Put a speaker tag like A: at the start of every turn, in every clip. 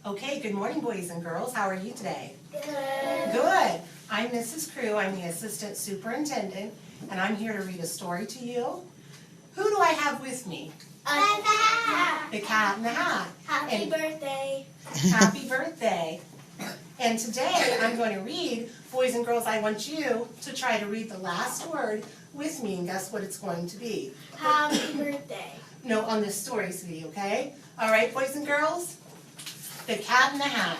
A: Okay, good morning, boys and girls. How are you today?
B: Good.
A: Good. I'm Mrs. Crew. I'm the assistant superintendent, and I'm here to read a story to you. Who do I have with me? The cat in the hat.
B: Happy
A: And
B: birthday.
A: happy birthday. And today I'm going to read, boys and girls, I want you to try to read the last word with me and guess what it's going to be.
B: Happy birthday.
A: No, on this story, sweetie, okay? All right, boys and girls? The cat in the hat.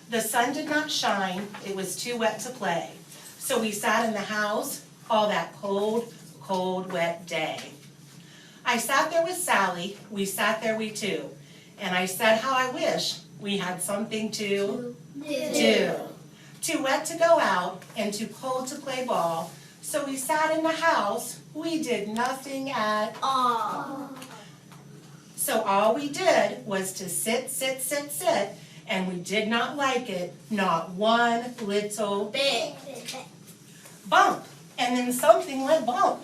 A: The sun did not shine, it was too wet to play. So we sat in the house all that cold, cold, wet day. I sat there with Sally, we sat there we two, and I said how I wish we had something to do. Too wet to go out and too cold to play ball, so we sat in the house, we did nothing at
B: Aww.
A: So all we did was to sit, and we did not like it, not one little
B: Big.
A: bump. And then something went bump.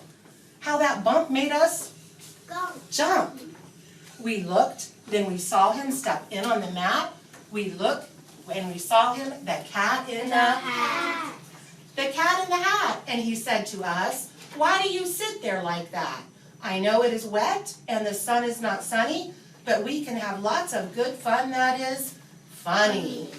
A: How that bump made us
B: Go.
A: jump. We looked, then we saw him step in on the mat. We looked, and we saw him, the cat in the
B: hat.
A: The cat in the hat. And he said to us, "Why do you sit there like that? I know it is wet and the sun is not sunny, but we can have lots of good fun that is funny."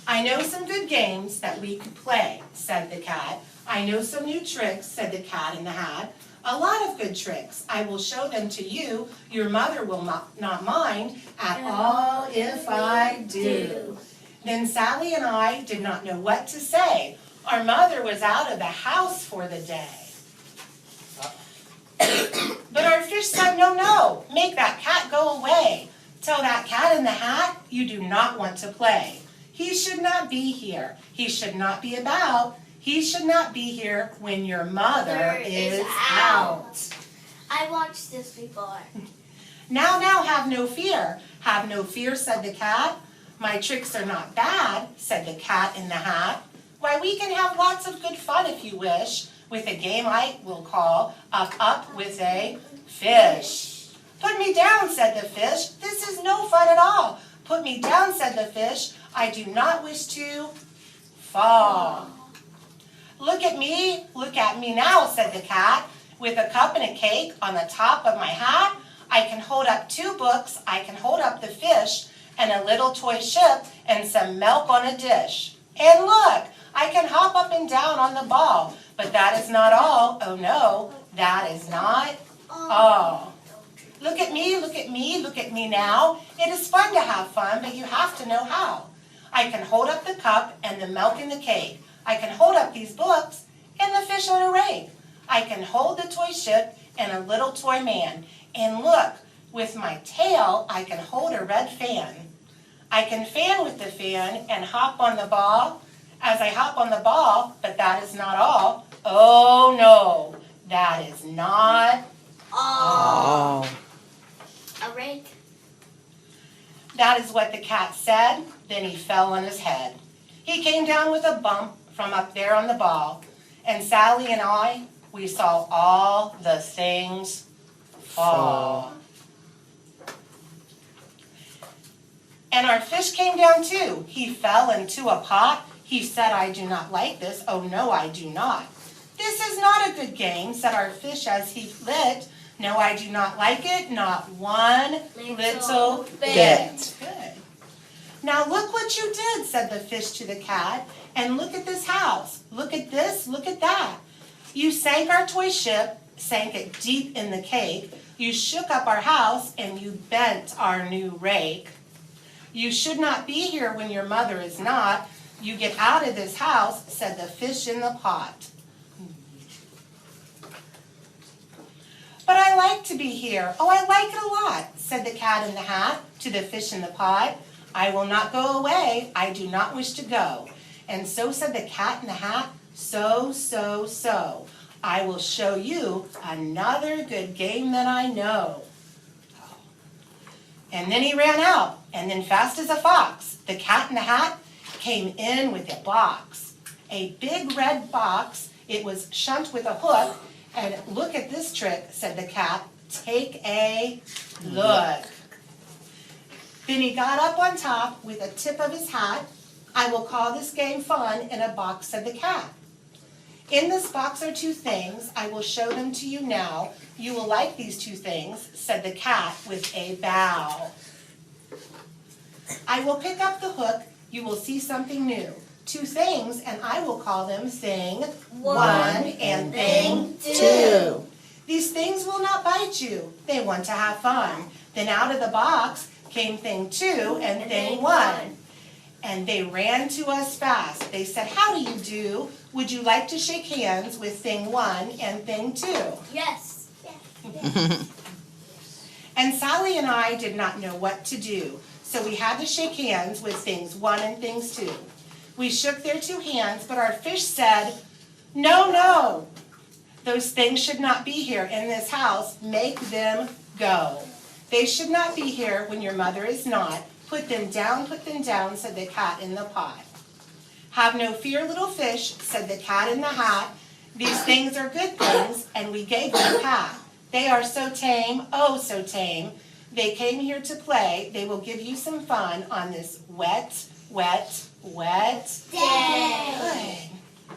A: "I know some good games that we could play," said the cat. "I know some new tricks," said the cat in the hat. "A lot of good tricks. I will show them to you. Your mother will not mind at all if I do." Then Sally and I did not know what to say. Our mother was out of the house for the day. But our fish said, "No, make that cat go away. Tell that cat in the hat you do not want to play. He should not be here. He should not be about. He should not be here when your mother is out."
B: I watched this before.
A: Now, have no fear. "Have no fear," said the cat. "My tricks are not bad," said the cat in the hat. "Why, we can have lots of good fun if you wish, with a game I will call Up with a Fish." "Put me down," said the fish. "This is no fun at all." "Put me down," said the fish. "I do not wish to fall." Look at me now," said the cat. "With a cup and a cake on the top of my hat, I can hold up 2 books, I can hold up the fish, and a little toy ship, and some milk on a dish. And look, I can hop up and down on the ball, but that is not all. Oh no, that is not all. Look at me now. It is fun to have fun, but you have to know how. I can hold up the cup and the milk and the cake. I can hold up these books and the fish on a rake. I can hold the toy ship and a little toy man. And look, with my tail, I can hold a red fan. I can fan with the fan and hop on the ball as I hop on the ball, but that is not all. Oh no, that is not all.
B: A rake.
A: That is what the cat said. Then he fell on his head. He came down with a bump from up there on the ball. And Sally and I, we saw all the things fall. And our fish came down too. He fell into a pot. He said, "I do not like this. Oh no, I do not." "This is not a good game," said our fish as he lit. "No, I do not like it. Not one little bit." Good. "Now look what you did," said the fish to the cat. "And look at this house. Look at this, look at that. You sank our toy ship, sank it deep in the cake. You shook up our house and you bent our new rake. You should not be here when your mother is not. You get out of this house," said the fish in the pot. "But I like to be here. Oh, I like it a lot," said the cat in the hat to the fish in the pot. "I will not go away. I do not wish to go." And so said the cat in the hat, so. "I will show you another good game that I know." And then he ran out, and then fast as a fox, the cat in the hat came in with a box. A big red box. It was shut with a hook, and "Look at this trick," said the cat. "Take a look." Then he got up on top with a tip of his hat. I will call this game fun in a box, said the cat. In this box are two things. I will show them to you now. You will like these two things, said the cat with a bow. I will pick up the hook. You will see something new. Two things, and I will call them thing one and thing two. These things will not bite you. They want to have fun. Then out of the box came thing two and thing one. And they ran to us fast. They said, how do you do? Would you like to shake hands with thing one and thing two?
B: Yes.
A: And Sally and I did not know what to do, so we had to shake hands with things one and things two. We shook their two hands, but our fish said, no, no. Those things should not be here in this house. Make them go. They should not be here when your mother is not. Put them down, said the cat in the pot. Have no fear, little fish, said the cat in the hat. These things are good things, and we gave them a pat. They are so tame, oh so tame. They came here to play. They will give you some fun on this wet, wet, wet
B: day.
A: Good.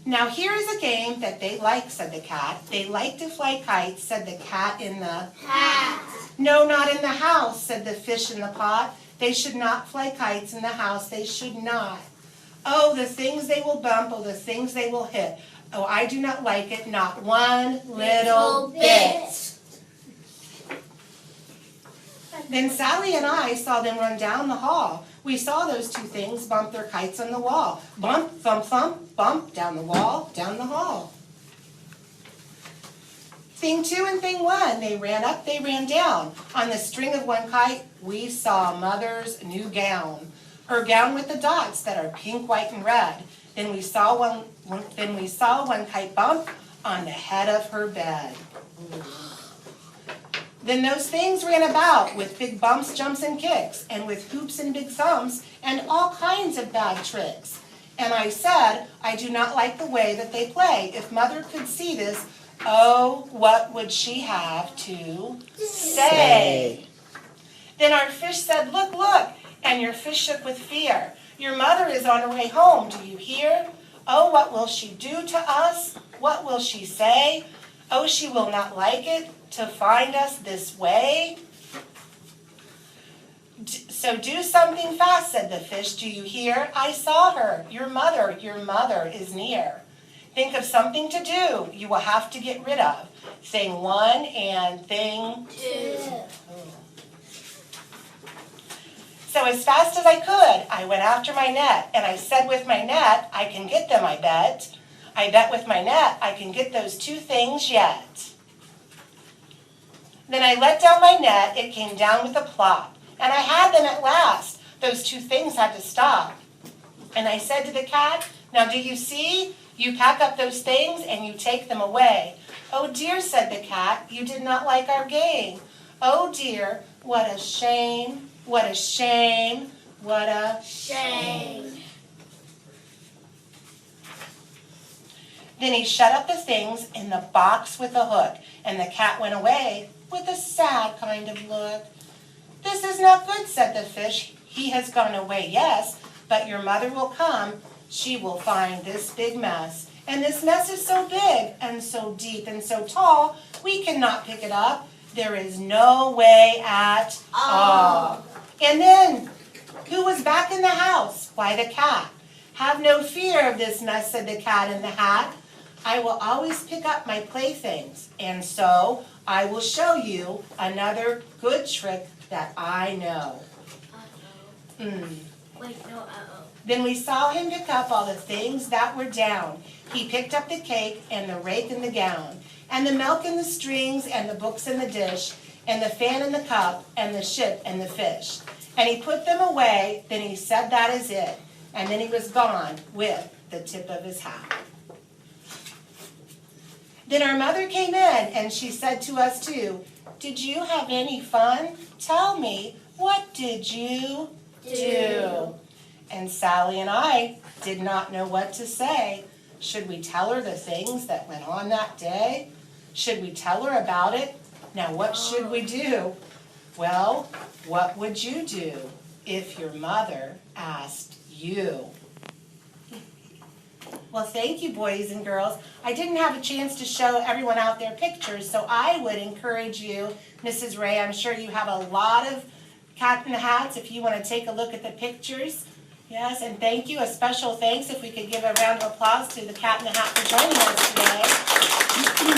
A: Now here is a game that they like, said the cat. They like to fly kites, said the cat in the
B: Hat.
A: No, not in the house, said the fish in the pot. They should not fly kites in the house. They should not. Oh, the things they will bump. Oh, the things they will hit. Oh, I do not like it, not one little bit. Then Sally and I saw them run down the hall. We saw those two things bump their kites on the wall. Bump, thump, thump, bump, down the wall, down the hall. Thing two and thing one, they ran up, they ran down. On the string of one kite, we saw Mother's new gown. Her gown with the dots that are pink, white, and red. Then we saw one kite bump on the head of her bed. Then those things ran about with big bumps, jumps, and kicks, and with hoops and big thumps, and all kinds of bad tricks. And I said, I do not like the way that they play. If Mother could see this, oh, what would she have to say? Then our fish said, look, look, and your fish shook with fear. Your mother is on her way home, do you hear? Oh, what will she do to us? What will she say? Oh, she will not like it to find us this way. So do something fast, said the fish, do you hear? I saw her, your mother is near. Think of something to do you will have to get rid of. Thing one and thing two. So as fast as I could, I went after my net, and I said with my net, I can get them, I bet. I bet with my net, I can get those two things yet. Then I let down my net, it came down with a plop, and I had them at last. Those two things had to stop. And I said to the cat, now do you see? You pack up those things and you take them away. Oh dear, said the cat, you did not like our game. Oh dear, what a shame, what a shame, what a
B: Shame.
A: Then he shut up the things in the box with a hook, and the cat went away with a sad kind of look. This is not good, said the fish. He has gone away, yes, but your mother will come. She will find this big mess. And this mess is so big and so deep and so tall, we cannot pick it up. There is no way at all. And then, who was back in the house? Why, the cat. Have no fear of this mess, said the cat in the hat. I will always pick up my playthings, and so I will show you another good trick that I know.
B: Wait, no,
A: Then we saw him pick up all the things that were down. He picked up the cake and the rake and the gown, and the milk and the strings and the books and the dish, and the fan and the cup, and the ship and the fish. And he put them away, then he said that is it, and then he was gone with the tip of his hat. Then our mother came in, and she said to us too, did you have any fun? Tell me, what did you do? And Sally and I did not know what to say. Should we tell her the things that went on that day? Should we tell her about it? Now what should we do? Well, what would you do if your mother asked you? Well, thank you, boys and girls. I didn't have a chance to show everyone out their pictures, so I would encourage you, Mrs. Ray, I'm sure you have a lot of Cat in the Hats if you want to take a look at the pictures. Yes, and thank you, a special thanks if we could give a round of applause to the Cat in the Hat for joining us today.